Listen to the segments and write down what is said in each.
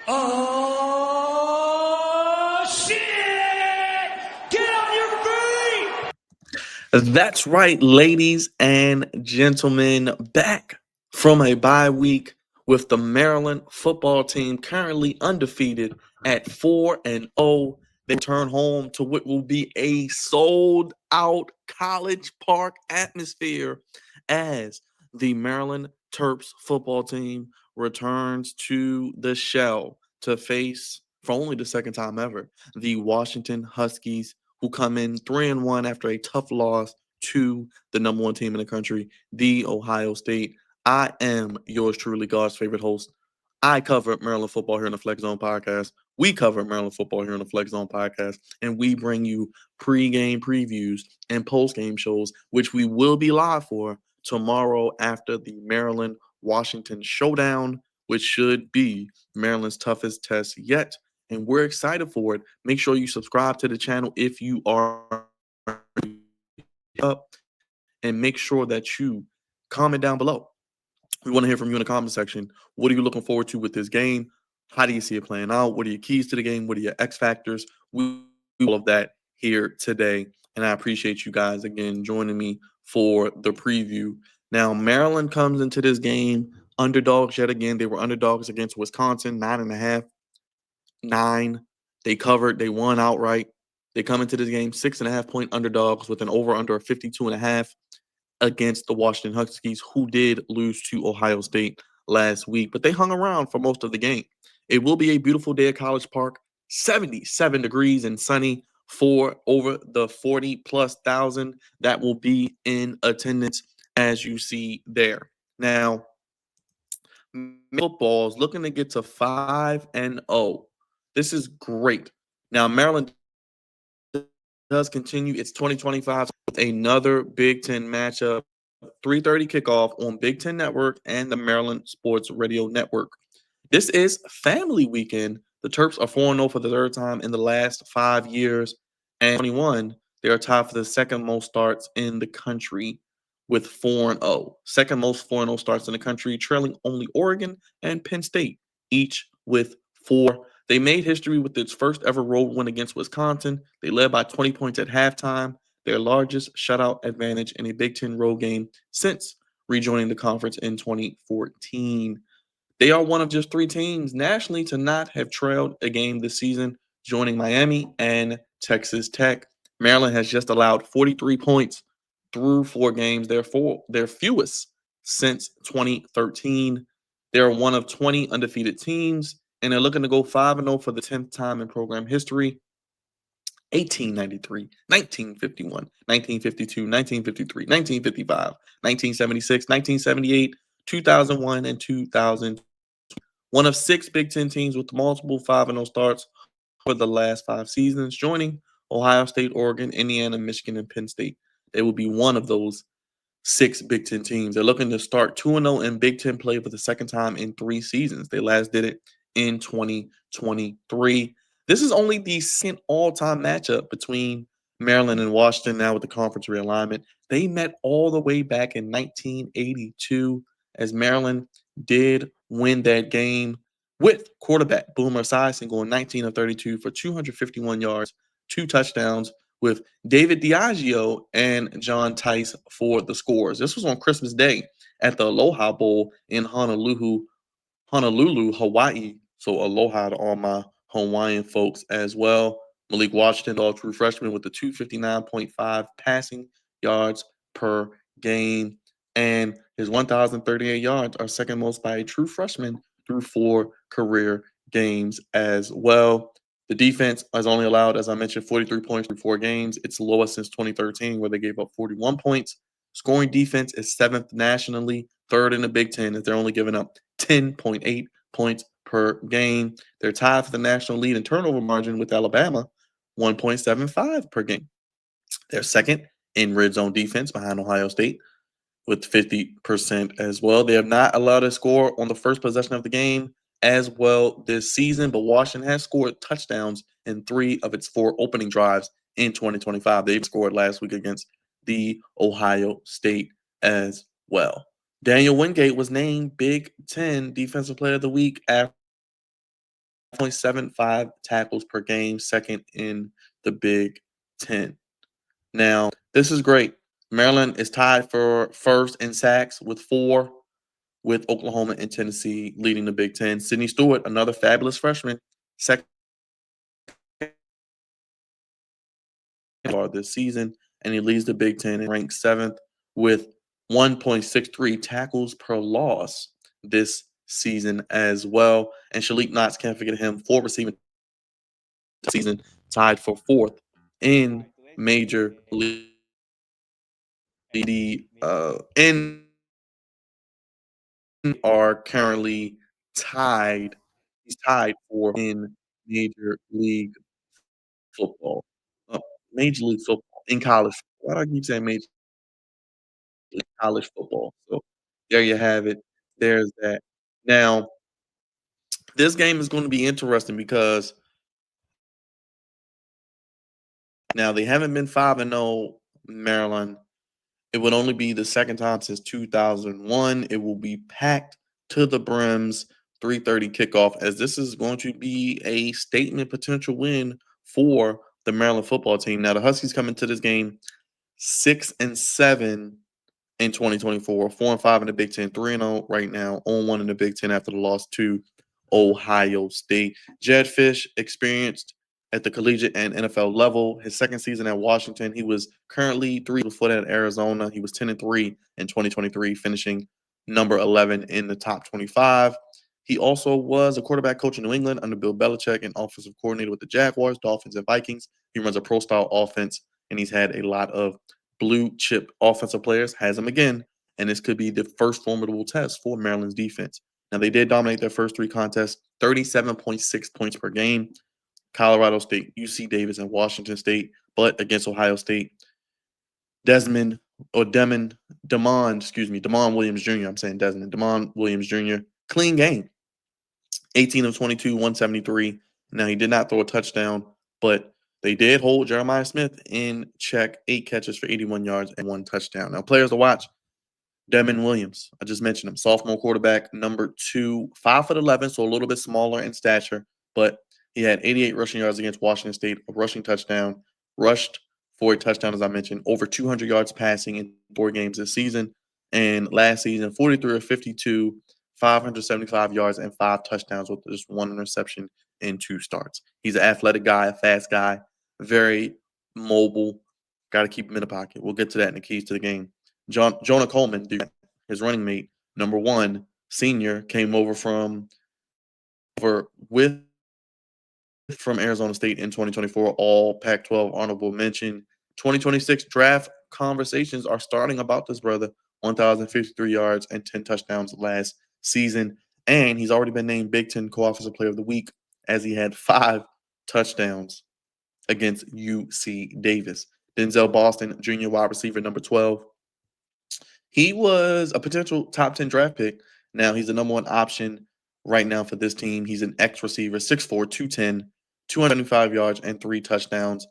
Oh, shit! Get on your feet! That's right, ladies and gentlemen, back from a bye week with the Maryland football team currently undefeated at 4-0. They return home to what will be a sold out College Park atmosphere as the Maryland Terps football team returns to the shell to face, for only the second time ever, the Washington Huskies, who come in 3-1 after a tough loss to the number one team in the country, the Ohio State. I am yours truly, God's favorite host. I cover Maryland football here in the Flex Zone podcast. We cover Maryland football here in the Flex Zone podcast, and we bring you pre-game previews and post-game shows, which we will be live for tomorrow after the Maryland Washington Showdown, which should be Maryland's toughest test yet. And we're excited for it. Make sure you subscribe to the channel if you are up, and make sure that you comment down below. We want to hear from you in the comment section. What are you looking forward to with this game? How do you see it playing out? What are your keys to the game? What are your X factors? We all of that here today. And I appreciate you guys again joining me for the preview. Now, Maryland comes into this game underdogs yet again. They were underdogs against Wisconsin, 9.5, 9. They covered, they won outright. They come into this game 6.5-point underdogs with an over-under of 52.5 against the Washington Huskies, who did lose to Ohio State last week, but they hung around for most of the game. It will be a beautiful day at College Park, 77 degrees and sunny for over the 40+ thousand that will be in attendance, as you see there. Now, football is looking to get to 5-0. This is great. Now, Maryland does continue its 2025 with another Big Ten matchup, 3:30 kickoff on Big Ten Network and the Maryland Sports Radio Network. This is family weekend. The Terps are 4-0 for the third time in the last 5 years, and 21, they are tied for the second most starts in the country with 4-0. Second most 4-0 starts in the country, trailing only Oregon and Penn State, each with 4. They made history with its first ever road win against Wisconsin. They led by 20 points at halftime, their largest shutout advantage in a Big Ten road game since rejoining the conference in 2014. They are one of just 3 teams nationally to not have trailed a game this season, joining Miami and Texas Tech. Maryland has just allowed 43 points through 4 games, therefore their fewest since 2013. They're one of 20 undefeated teams, and they're looking to go 5-0 for the 10th time in program history. 1893, 1951, 1952, 1953, 1955, 1976, 1978, 2001, and 2000. One of 6 Big Ten teams with multiple 5-0 starts for the last 5 seasons, joining Ohio State, Oregon, Indiana, Michigan, and Penn State. They will be one of those 6 Big Ten teams. They're looking to start 2-0 in Big Ten play for the second time in 3 seasons. They last did it in 2023. This is only the second all-time matchup between Maryland and Washington now with the conference realignment. They met all the way back in 1982 as Maryland did win that game with quarterback Boomer Esiason going 19 of 32 for 251 yards, 2 touchdowns, with David Diageo and John Tice for the scores. This was on Christmas Day at the Aloha Bowl in Honolulu, Hawaii. So aloha to all my Hawaiian folks as well. Malik Washington, all true freshman, with the 259.5 passing yards per game. And his 1,038 yards are second most by a true freshman through 4 career games as well. The defense has only allowed, as I mentioned, 43 points through 4 games. It's the lowest since 2013, where they gave up 41 points. Scoring defense is 7th nationally, 3rd in the Big Ten, as they're only giving up 10.8 points per game. They're tied for the national lead in turnover margin with Alabama, 1.75 per game. They're second in red zone defense behind Ohio State with 50% as well. They have not allowed a score on the first possession of the game as well this season, but Washington has scored touchdowns in 3 of its 4 opening drives in 2025. They scored last week against the Ohio State as well. Daniel Wingate was named Big Ten Defensive Player of the Week after 0.75 tackles per game, second in the Big Ten. Now, this is great. Maryland is tied for first in sacks with 4, with Oklahoma and Tennessee leading the Big Ten. Sidney Stewart, another fabulous freshman, second this season, and he leads the Big Ten and ranks 7th with 1.63 tackles per loss this season as well. And Shalik Knox, can't forget him, 4 receiving season, tied for 4th in Major League. In are currently tied. He's tied for in Major League Football. Uh, Major League Football in college. Why do I keep saying Major League college football? So there you have it. There's that. Now, this game is going to be interesting because now they haven't been 5-0 Maryland. It would only be the second time since 2001. It will be packed to the brims, 3:30 kickoff, as this is going to be a statement potential win for the Maryland football team. Now the Huskies come into this game 6-7 in 2024, 4-5 in the Big Ten, 3-0 right now, 0-1 in the Big Ten after the loss to Ohio State. Jed Fish experienced at the collegiate and NFL level. His second season at Washington, he was currently 3 foot at Arizona. He was 10-3 in 2023, finishing number 11 in the top 25. He also was a quarterback coach in New England under Bill Belichick and offensive coordinator with the Jaguars, Dolphins, and Vikings. He runs a pro-style offense, and he's had a lot of blue chip offensive players, has him again, and this could be the first formidable test for Maryland's defense. Now, they did dominate their first 3 contests, 37.6 points per game. Colorado State, UC Davis, and Washington State, but against Ohio State, Demon Williams Jr. I'm saying Desmond, Demond Williams Jr. Clean game, 18 of 22, 173. Now, he did not throw a touchdown, but they did hold Jeremiah Smith in check, 8 catches for 81 yards and 1 touchdown. Now, players to watch, Demon Williams, I just mentioned him, sophomore quarterback, number 2, 5'11", so a little bit smaller in stature, but he had 88 rushing yards against Washington State, a rushing touchdown, rushed for a touchdown, as I mentioned, over 200 yards passing in 4 games this season. And last season, 43 of 52, 575 yards and 5 touchdowns with just 1 interception in 2 starts. He's an athletic guy, a fast guy, very mobile. Got to keep him in the pocket. We'll get to that in the keys to the game. Jonah Coleman, his running mate, number 1, senior, came over from Arizona State in 2024, all Pac-12 honorable mention. 2026 draft conversations are starting about this brother. 1,053 yards and 10 touchdowns last season. And he's already been named Big Ten Co-Offensive Player of the Week as he had 5 touchdowns against UC Davis. Denzel Boston, junior wide receiver, number 12. He was a potential top 10 draft pick. Now he's the number 1 option right now for this team. He's an X-receiver, 6'4", 210, 275 yards and 3 touchdowns.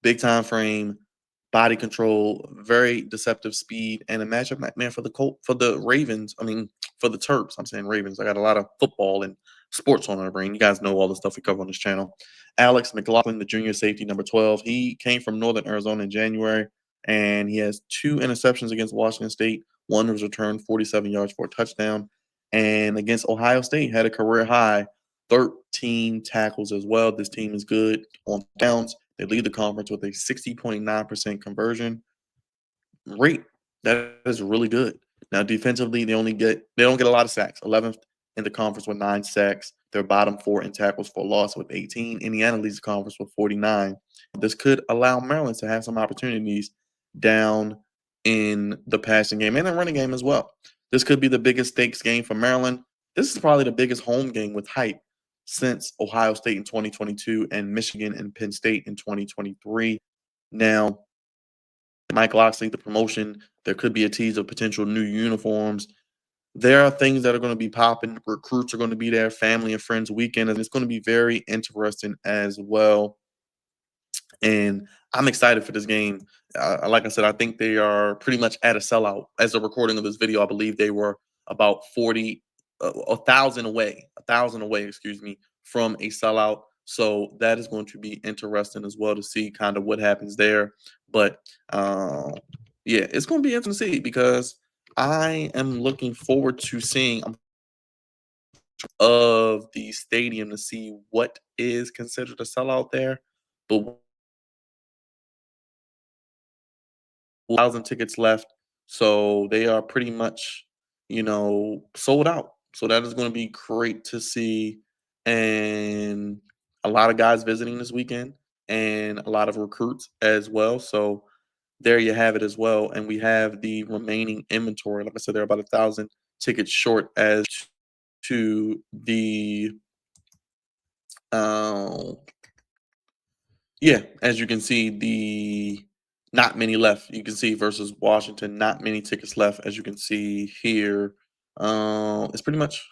Big time frame, body control, very deceptive speed, and a matchup nightmare for the Ravens. I mean, for the Terps. I'm saying Ravens. I got a lot of football and sports on our brain. You guys know all the stuff we cover on this channel. Alex McLaughlin, the junior safety, number 12. He came from Northern Arizona in January, and he has 2 interceptions against Washington State. 1 was returned 47 yards for a touchdown. And against Ohio State, had a career high 13 tackles as well. This team is good on downs. They lead the conference with a 60.9% conversion rate. That is really good. Now, defensively, they don't get a lot of sacks. 11th in the conference with 9 sacks. They're bottom 4 in tackles for loss with 18. Indiana leads the conference with 49. This could allow Maryland to have some opportunities down in the passing game and the running game as well. This could be the biggest stakes game for Maryland. This is probably the biggest home game with hype since Ohio State in 2022 and Michigan and Penn State in 2023. Now, Mike Locksley, the promotion, there could be a tease of potential new uniforms. There are things that are going to be popping. Recruits are going to be there, family and friends weekend, and it's going to be very interesting as well. And I'm excited for this game. Like I said, I think they are pretty much at a sellout. As a recording of this video, I believe they were about 1,000 away, from a sellout. So that is going to be interesting as well to see kind of what happens there. But yeah, it's going to be interesting to see because I am looking forward to seeing of the stadium to see what is considered a sellout there. But 1,000 tickets left, so they are pretty much, sold out. So that is going to be great to see, and a lot of guys visiting this weekend, and a lot of recruits as well. So there you have it as well, and we have the remaining inventory. Like I said, they're about 1,000 tickets short as to the um, yeah, as you can see, the not many left. You can see versus Washington, not many tickets left. As you can see here, it's pretty much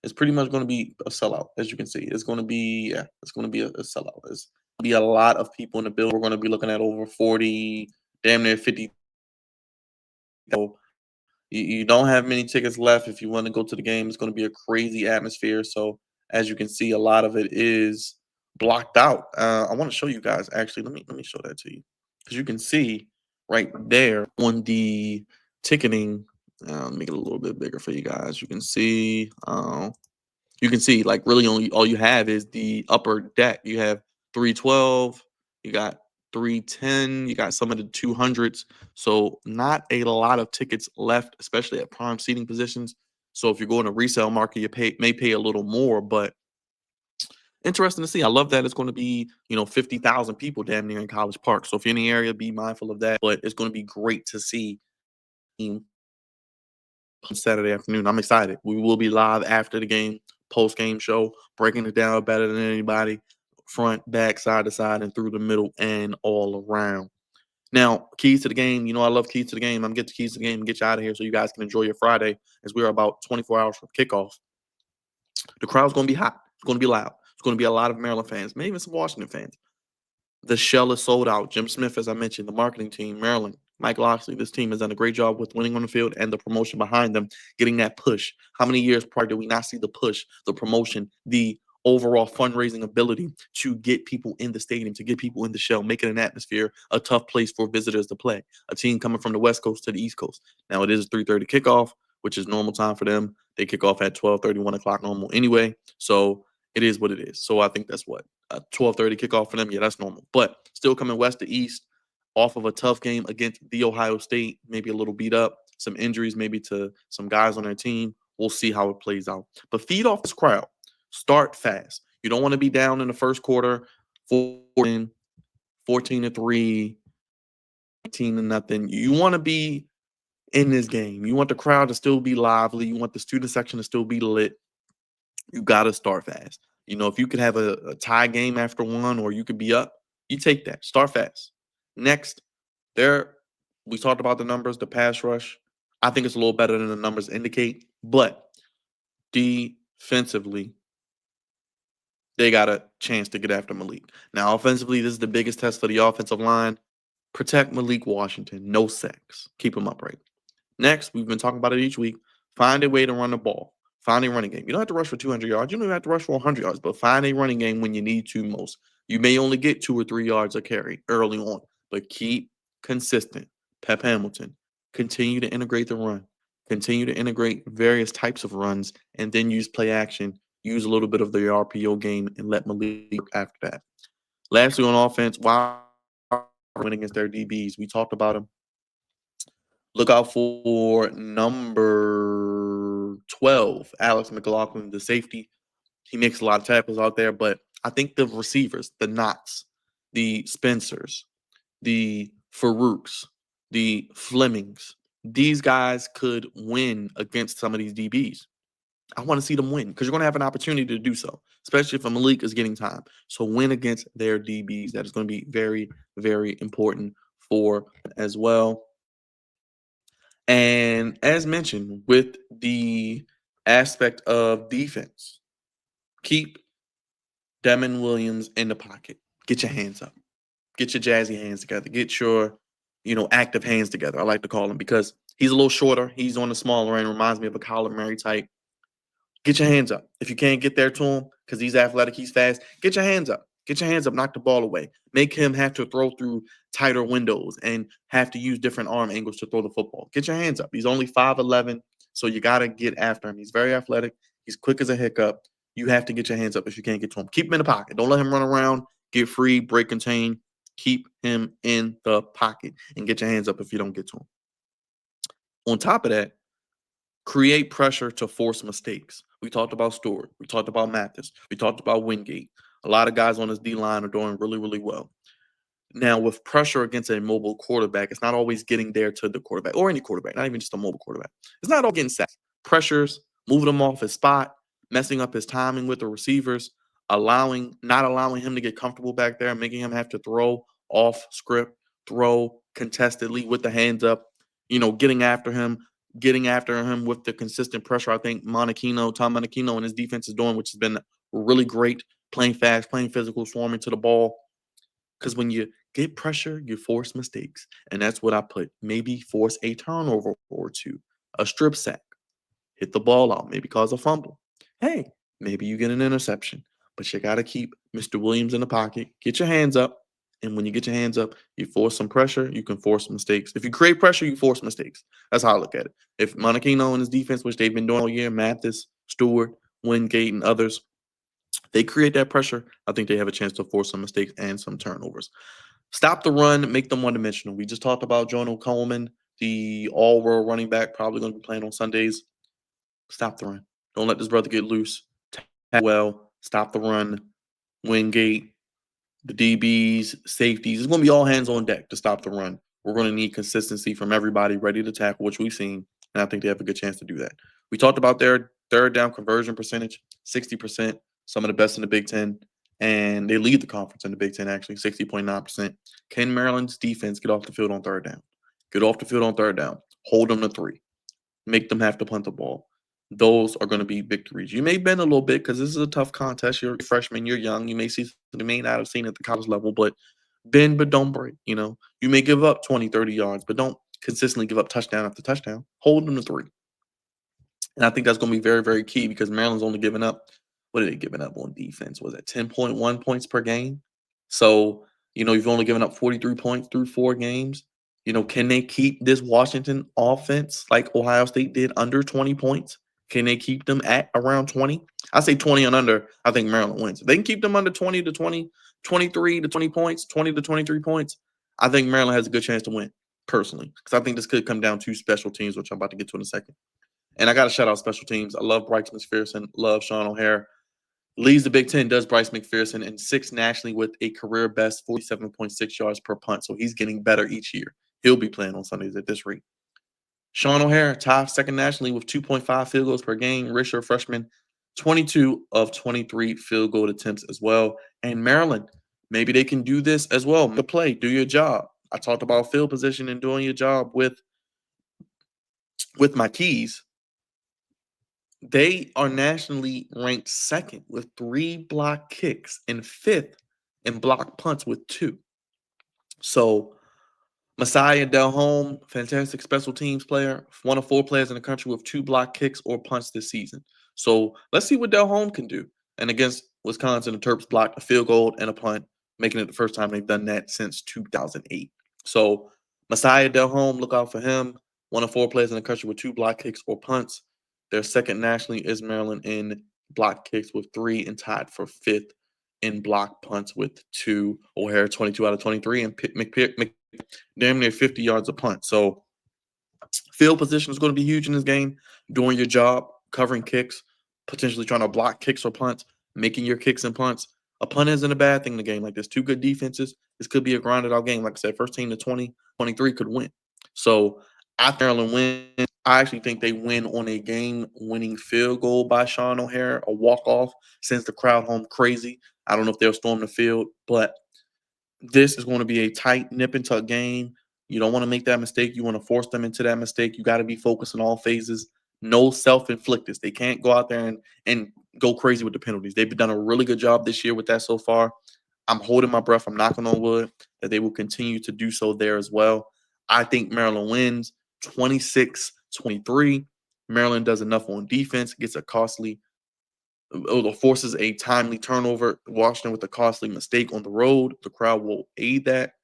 it's pretty much going to be a sellout. As you can see, it's going to be it's going to be a sellout. It's going to be a lot of people in the building. We're going to be looking at over 40, damn near 50. So you don't have many tickets left if you want to go to the game. It's going to be a crazy atmosphere. So as you can see, a lot of it is blocked out. I want to show you guys actually. Let me show that to you because you can see right there on the ticketing. Make it a little bit bigger for you guys. You can see. Like really only all you have is the upper deck. You have 312, you got 310, you got some of the 200s. So not a lot of tickets left, especially at prime seating positions. So if you're going to resale market, may pay a little more, but interesting to see. I love that it's going to be 50,000 people damn near in College Park. So if you're in the area, be mindful of that. But it's going to be great to see Saturday afternoon. I'm excited. We will be live after the game, post game show, breaking it down better than anybody, front, back, side to side, and through the middle and all around. Now, keys to the game. I love keys to the game. I'm gonna get the keys to the game and get you out of here so you guys can enjoy your Friday as we are about 24 hours from kickoff. The crowd's gonna be hot. It's gonna be loud. It's gonna be a lot of Maryland fans, maybe even some Washington fans. The shell is sold out. Jim Smith, as I mentioned, the marketing team, Maryland, Mike Loxley, this team has done a great job with winning on the field and the promotion behind them, getting that push. How many years prior did we not see the push, the promotion, the overall fundraising ability to get people in the stadium, to get people in the shell, making an atmosphere a tough place for visitors to play? A team coming from the West Coast to the East Coast. Now it is a 3:30 kickoff, which is normal time for them. They kick off at 12:30, 1 o'clock normal anyway. So it is what it is. So I think that's what 12:30 kickoff for them. Yeah, that's normal. But still coming west to east off of a tough game against the Ohio State, maybe a little beat up, some injuries maybe to some guys on their team. We'll see how it plays out. But feed off this crowd. Start fast. You don't want to be down in the first quarter, 14-3, 18-0. You want to be in this game. You want the crowd to still be lively. You want the student section to still be lit. You got to start fast. If you could have a tie game after one or you could be up, you take that. Start fast. Next, we talked about the numbers, the pass rush. I think it's a little better than the numbers indicate, but defensively, they got a chance to get after Malik. Now, offensively, this is the biggest test for the offensive line. Protect Malik Washington. No sacks. Keep him upright. Next, we've been talking about it each week. Find a way to run the ball. Find a running game. You don't have to rush for 200 yards. You don't even have to rush for 100 yards, but find a running game when you need to most. You may only get 2 or 3 yards a carry early on, but keep consistent. Pep Hamilton, continue to integrate the run. Continue to integrate various types of runs, and then use play action. Use a little bit of the RPO game and let Malik work after that. Lastly, on offense, while winning against their DBs, we talked about them. Look out for number 12, Alex McLaughlin, the safety. He makes a lot of tackles out there, but I think the receivers, the Knotts, the Spencers, the Farouks, the Flemings, these guys could win against some of these DBs. I want to see them win because you're going to have an opportunity to do so, especially if Malik is getting time. So win against their DBs. That is going to be very, very important for as well. And as mentioned, with the aspect of defense, keep Demon Williams in the pocket. Get your hands up. Get your jazzy hands together. Get your, active hands together. I like to call him because he's a little shorter. He's on the smaller end. Reminds me of a Kyler Murray type. Get your hands up. If you can't get there to him, because he's athletic, he's fast. Get your hands up. Get your hands up, knock the ball away. Make him have to throw through tighter windows and have to use different arm angles to throw the football. Get your hands up. He's only 5'11", so you got to get after him. He's very athletic. He's quick as a hiccup. You have to get your hands up if you can't get to him. Keep him in the pocket. Don't let him run around, get free, break contain. Keep him in the pocket and get your hands up if you don't get to him. On top of that, create pressure to force mistakes. We talked about Stewart. We talked about Mathis. We talked about Wingate. A lot of guys on this D-line are doing really, really well. Now, with pressure against a mobile quarterback, it's not always getting there to the quarterback or any quarterback, not even just a mobile quarterback. It's not all getting sacks. Pressures, moving him off his spot, messing up his timing with the receivers, not allowing him to get comfortable back there, making him have to throw off script, throw contestedly with the hands up, getting after him with the consistent pressure. I think Tom Monachino and his defense is doing, which has been really great, playing fast, playing physical, swarming to the ball. Because when you get pressure, you force mistakes. And that's what I put. Maybe force a turnover or two, a strip sack, hit the ball out, maybe cause a fumble. Hey, maybe you get an interception. But you got to keep Mr. Williams in the pocket. Get your hands up. And when you get your hands up, you force some pressure, you can force mistakes. If you create pressure, you force mistakes. That's how I look at it. If Monachino and his defense, which they've been doing all year, Mathis, Stewart, Wingate, and others, they create that pressure, I think they have a chance to force some mistakes and some turnovers. Stop the run, make them one-dimensional. We just talked about Jonah Coleman, the all-world running back, probably going to be playing on Sundays. Stop the run. Don't let this brother get loose. Well, stop the run. Wingate, the DBs, safeties. It's going to be all hands on deck to stop the run. We're going to need consistency from everybody ready to tackle, which we've seen, and I think they have a good chance to do that. We talked about their third down conversion percentage, 60%, some of the best in the Big Ten, and they lead the conference in the Big Ten, actually, 60.9%. Can Maryland's defense get off the field on third down? Get off the field on third down. Hold them to 3. Make them have to punt the ball. Those are going to be victories. You may bend a little bit because this is a tough contest. You're a freshman. You're young. You may not have seen at the college level, but bend but don't break. You may give up 20, 30 yards, but don't consistently give up touchdown after touchdown. Hold them to 3. And I think that's going to be very, very key because Maryland's only giving up, what are they giving up on defense? Was it 10.1 points per game? So, you've only given up 43 points through 4 games. Can they keep this Washington offense like Ohio State did under 20 points? Can they keep them at around 20? I say 20 and under. I think Maryland wins. If they can keep them under 20 to 20, 23 to 20 points, 20 to 23 points, I think Maryland has a good chance to win, personally, because I think this could come down to special teams, which I'm about to get to in a second. And I got to shout out special teams. I love Bryce McPherson, love Sean O'Hare. Leads the Big Ten, does Bryce McPherson, and 6th nationally with a career best 47.6 yards per punt. So he's getting better each year. He'll be playing on Sundays at this rate. Sean O'Hare, top 2nd nationally with 2.5 field goals per game. Risher, freshman, 22 of 23 field goal attempts as well. And Maryland, maybe they can do this as well. To play, do your job. I talked about field position and doing your job with my keys. They are nationally ranked 2nd with 3 block kicks and 5th in block punts with 2. So Messiah Delhomme, fantastic special teams player, one of 4 players in the country with 2 block kicks or punts this season. So let's see what Delhomme can do. And against Wisconsin, the Terps blocked a field goal and a punt, making it the first time they've done that since 2008. So Messiah Delhomme, look out for him. One of 4 players in the country with 2 block kicks or punts. Their 2nd nationally is Maryland in block kicks with 3 and tied for 5th in block punts with 2. O'Hare 22 out of 23 and damn near 50 yards a punt. So field position is going to be huge in this game. Doing your job, covering kicks, potentially trying to block kicks or punts, making your kicks and punts. A punt isn't a bad thing in the game like this. 2 good defenses. This could be a grinded out game. Like I said, first team to 20, 23 could win. So after Maryland wins, I actually think they win on a game-winning field goal by Sean O'Hare, a walk-off, sends the crowd home crazy. I don't know if they'll storm the field, but this is going to be a tight nip-and-tuck game. You don't want to make that mistake. You want to force them into that mistake. You got to be focused in all phases. No self-inflicted. They can't go out there and go crazy with the penalties. They've done a really good job this year with that so far. I'm holding my breath. I'm knocking on wood that they will continue to do so there as well. I think Maryland wins 26-23. Maryland does enough on defense, gets a costly forces a timely turnover. Washington with a costly mistake on the road. The crowd will aid that.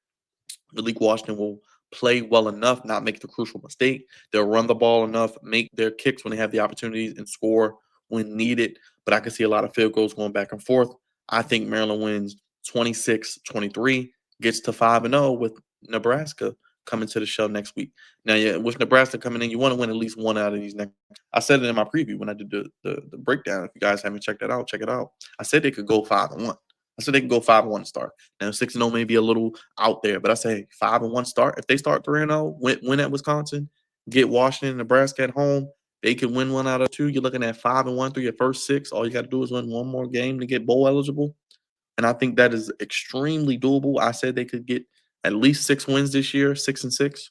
Malik Washington will play well enough, not make the crucial mistake. They'll run the ball enough, make their kicks when they have the opportunities, and score when needed. But I can see a lot of field goals going back and forth. I think Maryland wins 26-23, gets to 5-0 with Nebraska coming to the show next week. Now, yeah, with Nebraska coming in, you want to win at least one out of these next. I said it in my preview when I did the breakdown. If you guys haven't checked that out, check it out. I said they could go 5-1. I said they can go 5-1 to start. Now 6-0 may be a little out there, but I say 5-1 start. If they start 3-0, win at Wisconsin, get Washington, Nebraska at home, they can win one out of two. You're looking at 5-1 through your first six. All you got to do is win one more game to get bowl eligible. And I think that is extremely doable. I said they could get at least 6 wins this year, 6-6.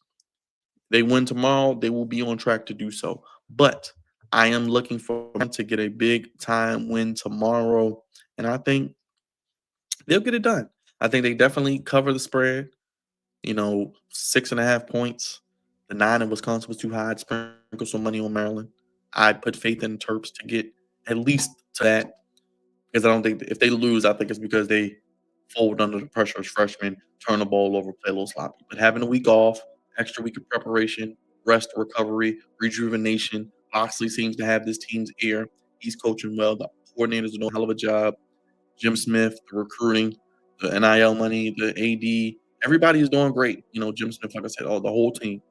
They win tomorrow, they will be on track to do so. But I am looking for them to get a big time win tomorrow. And I think they'll get it done. I think they definitely cover the spread. 6.5 points. The 9 in Wisconsin was too high. I'd sprinkle some money on Maryland. I'd put faith in the Terps to get at least to that because I don't think if they lose, I think it's because they fold under the pressure as freshmen, turn the ball over, play a little sloppy. But having a week off, extra week of preparation, rest, recovery, rejuvenation. Oxley seems to have this team's ear. He's coaching well. The coordinators are doing a hell of a job. Jim Smith, the recruiting, the NIL money, the AD, everybody is doing great. Jim Smith, like I said, the whole team.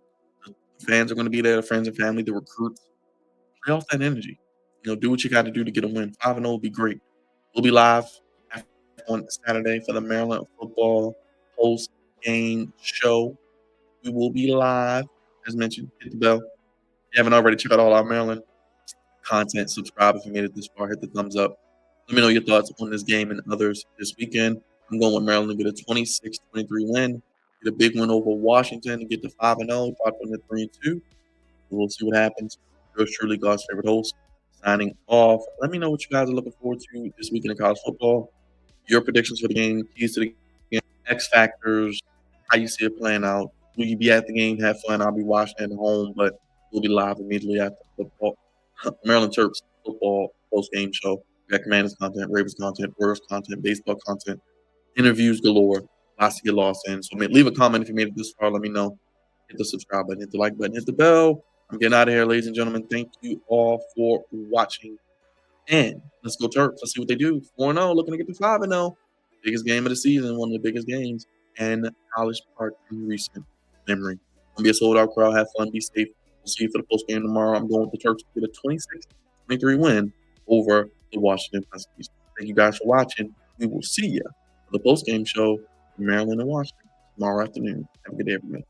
The fans are going to be there, the friends and family, the recruits. Play off that energy. Do what you got to do to get a win. 5-0 will be great. We'll be live on Saturday for the Maryland football post game show. We will be live, as mentioned. Hit the bell. If you haven't already, check out all our Maryland content. Subscribe if you made it this far. Hit the thumbs up. Let me know your thoughts on this game and others this weekend. I'm going with Maryland to get a 26-23 win, get a big win over Washington, and get to 5-0, drop on the 3-2. We'll see what happens. Yours truly, God's favorite host, signing off. Let me know what you guys are looking forward to this weekend in college football. Your predictions for the game, keys to the game, X factors, how you see it playing out. Will you be at the game? Have fun. I'll be watching at home, but we'll be live immediately after football. Maryland Terps football post game show. We got Commanders content, Ravens content, Warriors content, baseball content, interviews galore. Lots to get lost in. So leave a comment if you made it this far. Let me know. Hit the subscribe button, hit the like button, hit the bell. I'm getting out of here, ladies and gentlemen. Thank you all for watching. And let's go Terps. Let's see what they do. 4-0, looking to get to 5-0. Biggest game of the season, one of the biggest games in College Park in recent memory. Gonna be a sold out crowd. Have fun. Be safe. We'll see you for the post game tomorrow. I'm going with the Terps to get a 26-23 win over the Washington Huskies. Thank you guys for watching. We will see you for the post game show in Maryland and Washington tomorrow afternoon. Have a good day, everybody.